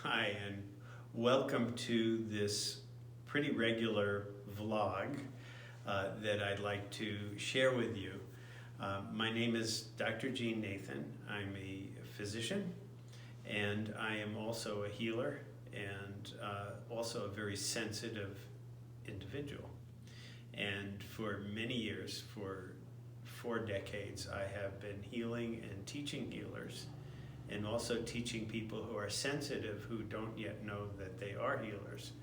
Hi, and welcome to this pretty regular vlog that I'd like to share with you. My name is Dr. Gene Nathan. I'm a physician, and I am also a healer and also a very sensitive individual. And for many years, for 4 decades, I have been healing and teaching healers, and also teaching people who are sensitive, who don't yet know that they are healers,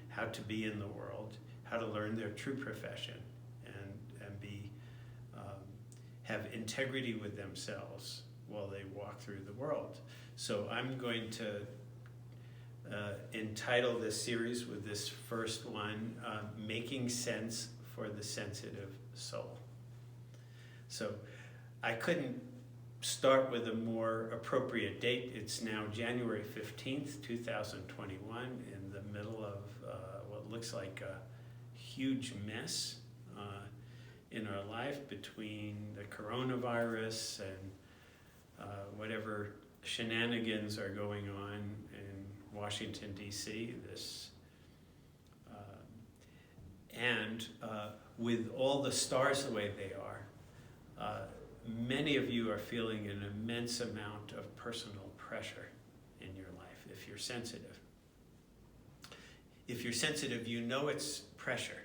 how to be in the world, how to learn their true profession, and be have integrity with themselves while they walk through the world. So I'm going to entitle this series with this first one, Making Sense for the Sensitive Soul. So I couldn't start with a more appropriate date. It's now January 15th, 2021, in the middle of what looks like a huge mess in our life between the coronavirus and whatever shenanigans are going on in Washington, D.C. And with all the stars the way they are, many of you are feeling an immense amount of personal pressure in your life if you're sensitive. If you're sensitive, you know it's pressure.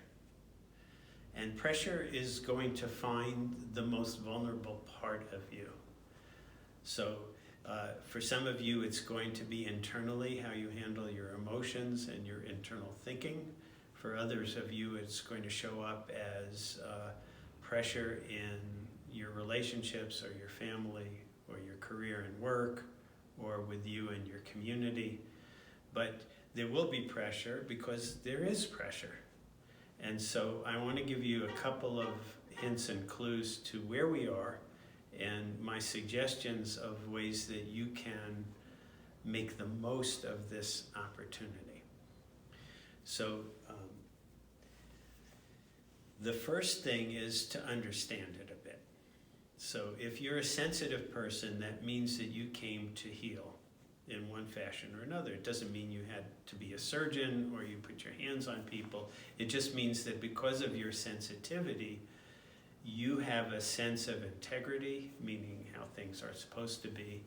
And pressure is going to find the most vulnerable part of you. So for some of you, it's going to be internally, how you handle your emotions and your internal thinking. For others of you, it's going to show up as pressure in your relationships or your family or your career and work or with you and your community. But there will be pressure because there is pressure. And so I want to give you a couple of hints and clues to where we are and my suggestions of ways that you can make the most of this opportunity. So the first thing is to understand it a bit. So if you're a sensitive person, that means that you came to heal in one fashion or another. It doesn't mean you had to be a surgeon or you put your hands on people. It just means that because of your sensitivity, you have a sense of integrity, meaning how things are supposed to be,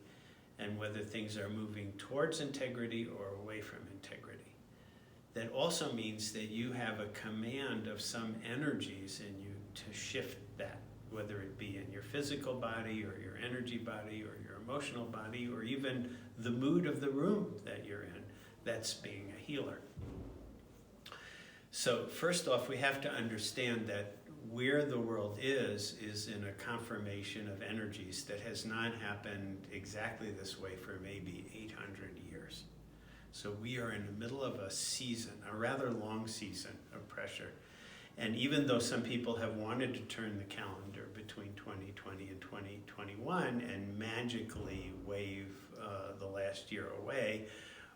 and whether things are moving towards integrity or away from integrity. That also means that you have a command of some energies in you to shift that, whether it be in your physical body or your energy body or your emotional body or even the mood of the room that you're in. That's being a healer. So first off, we have to understand that where the world is in a confirmation of energies that has not happened exactly this way for maybe 800 years. So we are in the middle of a season, a rather long season of pressure. And even though some people have wanted to turn the calendar between 2020 and 2021 and magically wave the last year away,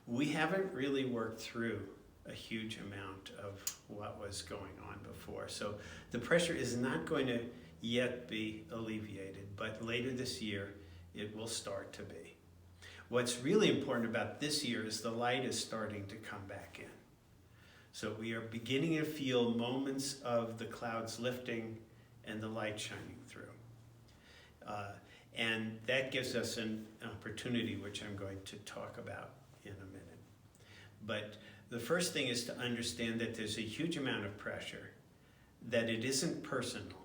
we haven't really worked through a huge amount of what was going on before. So the pressure is not going to yet be alleviated, but later this year it will start to be. What's really important about this year is the light is starting to come back in. So we are beginning to feel moments of the clouds lifting and the light shining through. And that gives us an opportunity, which I'm going to talk about in a minute. But the first thing is to understand that there's a huge amount of pressure, that it isn't personal,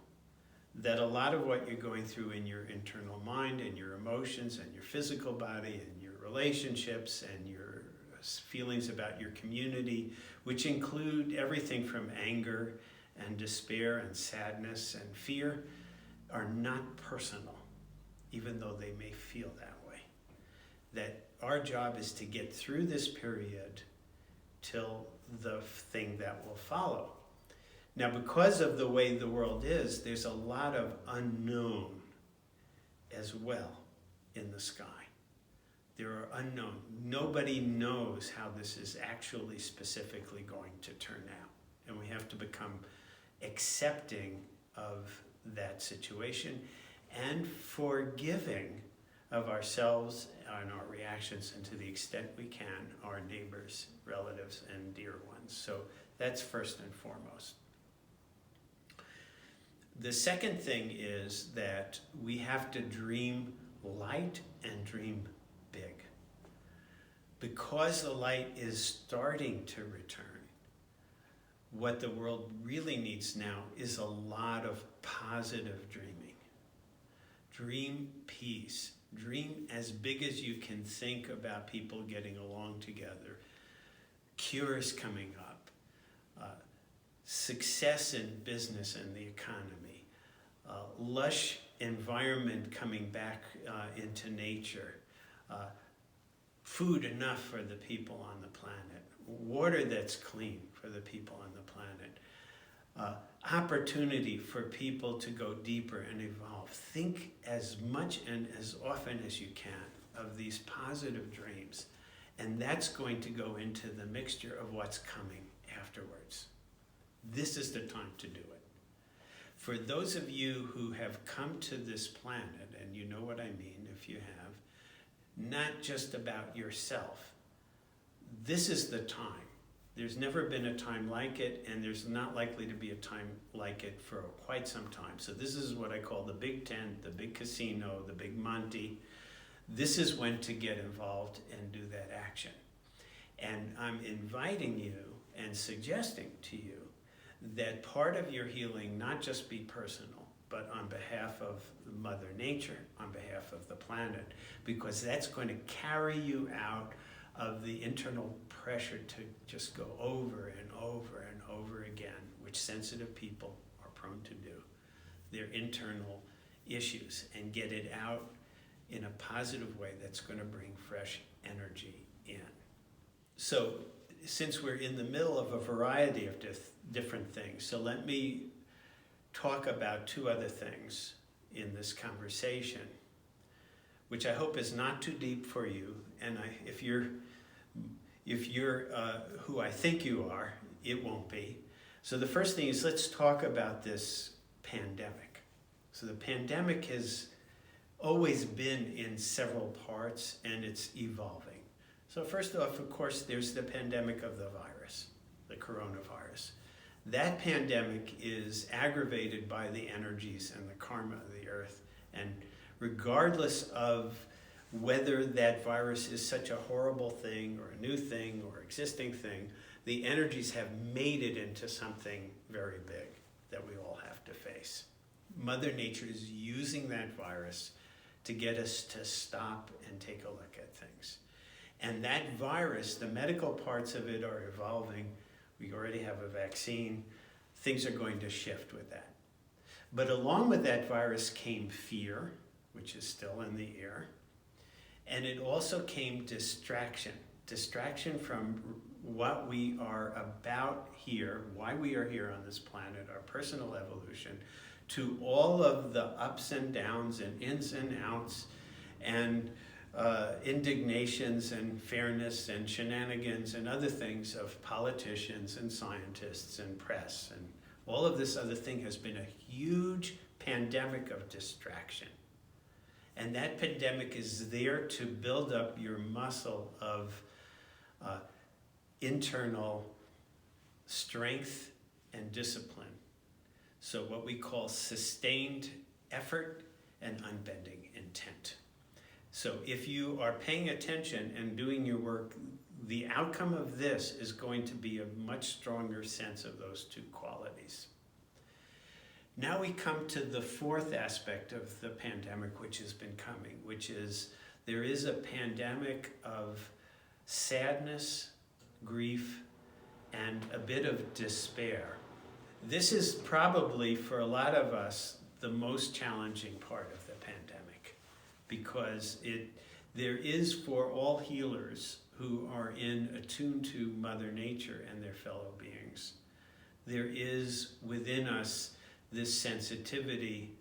that a lot of what you're going through in your internal mind and your emotions and your physical body and your relationships and your feelings about your community, which include everything from anger and despair and sadness and fear, are not personal, even though they may feel that way. That our job is to get through this period till the thing that will follow. Now, because of the way the world is, there's a lot of unknown as well in the sky. There are unknown. Nobody knows how this is actually specifically going to turn out. And we have to become accepting of that situation and forgiving of ourselves and our reactions, and to the extent we can, our neighbors, relatives, and dear ones. So that's first and foremost. The second thing is that we have to dream light and dream big. Because the light is starting to return, what the world really needs now is a lot of positive dreaming. Dream peace. Dream as big as you can think about people getting along together. Cures coming up. Success in business and the economy. Lush environment coming back into nature. Food enough for the people on the planet. Water that's clean for the people on the planet. Opportunity for people to go deeper and evolve. Think as much and as often as you can of these positive dreams, and that's going to go into the mixture of what's coming afterwards. This is the time to do it. For those of you who have come to this planet, and you know what I mean if you have, not just about yourself, this is the time. There's never been a time like it, and there's not likely to be a time like it for quite some time. So this is what I call the big tent, the big casino, the big Monty. This is when to get involved and do that action. And I'm inviting you and suggesting to you that part of your healing not just be personal, but on behalf of Mother Nature, on behalf of the planet, because that's going to carry you out of the internal pressure to just go over and over and over again, which sensitive people are prone to do, their internal issues, and get it out in a positive way that's going to bring fresh energy in. So since we're in the middle of a variety of different things, so let me talk about two other things in this conversation, which I hope is not too deep for you. And if you're who I think you are, it won't be. So the first thing is, let's talk about this pandemic. So the pandemic has always been in several parts, and it's evolving. So first off, of course, there's the pandemic of the virus, the coronavirus. That pandemic is aggravated by the energies and the karma of the earth. And regardless of whether that virus is such a horrible thing or a new thing or existing thing, the energies have made it into something very big that we all have to face. Mother Nature is using that virus to get us to stop and take a look at things. And that virus, the medical parts of it are evolving. We already have a vaccine. Things are going to shift with that. But along with that virus came fear, which is still in the air. And it also came distraction from what we are about here, why we are here on this planet, our personal evolution, to all of the ups and downs and ins and outs and indignations and fairness and shenanigans and other things of politicians and scientists and press. And all of this other thing has been a huge pandemic of distraction. And that pandemic is there to build up your muscle of internal strength and discipline. So what we call sustained effort and unbending intent. So if you are paying attention and doing your work, the outcome of this is going to be a much stronger sense of those two qualities. Now we come to the fourth aspect of the pandemic, which has been coming, which is there is a pandemic of sadness, grief, and a bit of despair. This is probably, for a lot of us, the most challenging part of the pandemic, because there is, for all healers who are attuned to Mother Nature and their fellow beings, there is within us this sensitivity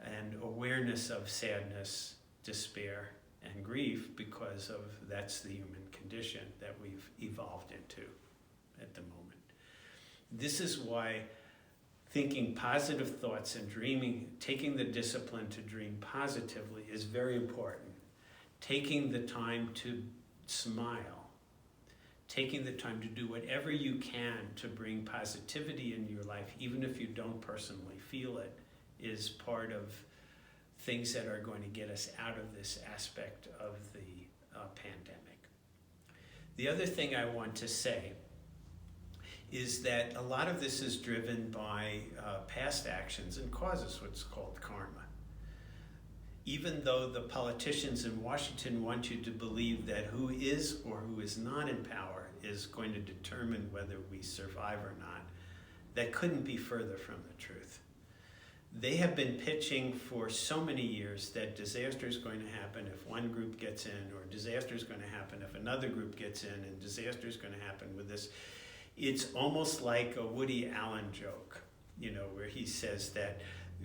and awareness of sadness, despair, and grief, because that's the human condition that we've evolved into at the moment. This is why thinking positive thoughts and dreaming, taking the discipline to dream positively is very important. Taking the time to smile, taking the time to do whatever you can to bring positivity in your life, even if you don't personally feel it, is part of things that are going to get us out of this aspect of the pandemic. The other thing I want to say is that a lot of this is driven by past actions and causes, what's called karma. Even though the politicians in Washington want you to believe that who is or who is not in power is going to determine whether we survive or not, that couldn't be further from the truth. They have been pitching for so many years that disaster is going to happen if one group gets in, or disaster is going to happen if another group gets in, and disaster is going to happen with this. It's almost like a Woody Allen joke, where he says that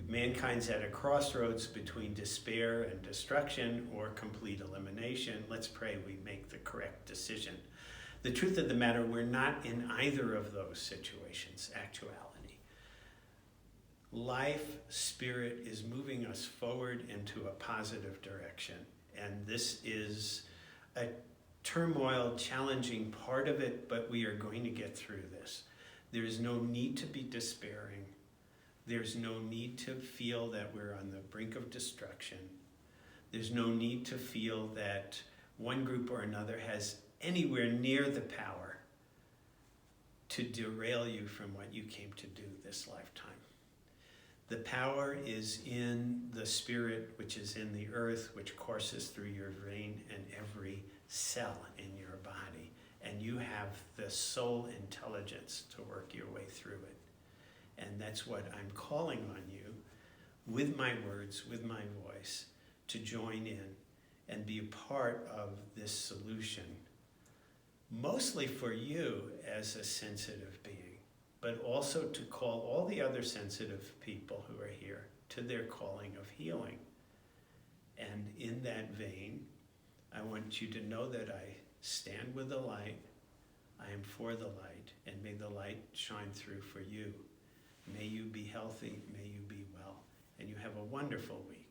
mankind's at a crossroads between despair and destruction or complete elimination. Let's pray we make the correct decision. The truth of the matter, we're not in either of those situations, actuality. Life, spirit is moving us forward into a positive direction. And this is a turmoil, challenging part of it, but we are going to get through this. There is no need to be despairing. There's no need to feel that we're on the brink of destruction. There's no need to feel that one group or another has anywhere near the power to derail you from what you came to do this lifetime. The power is in the spirit, which is in the earth, which courses through your vein and every cell in your body. And you have the soul intelligence to work your way through it. And that's what I'm calling on you, with my words, with my voice, to join in and be a part of this solution, mostly for you as a sensitive being, but also to call all the other sensitive people who are here to their calling of healing. And in that vein, I want you to know that I stand with the light, I am for the light, and may the light shine through for you. May you be healthy, may you be well, and you have a wonderful week.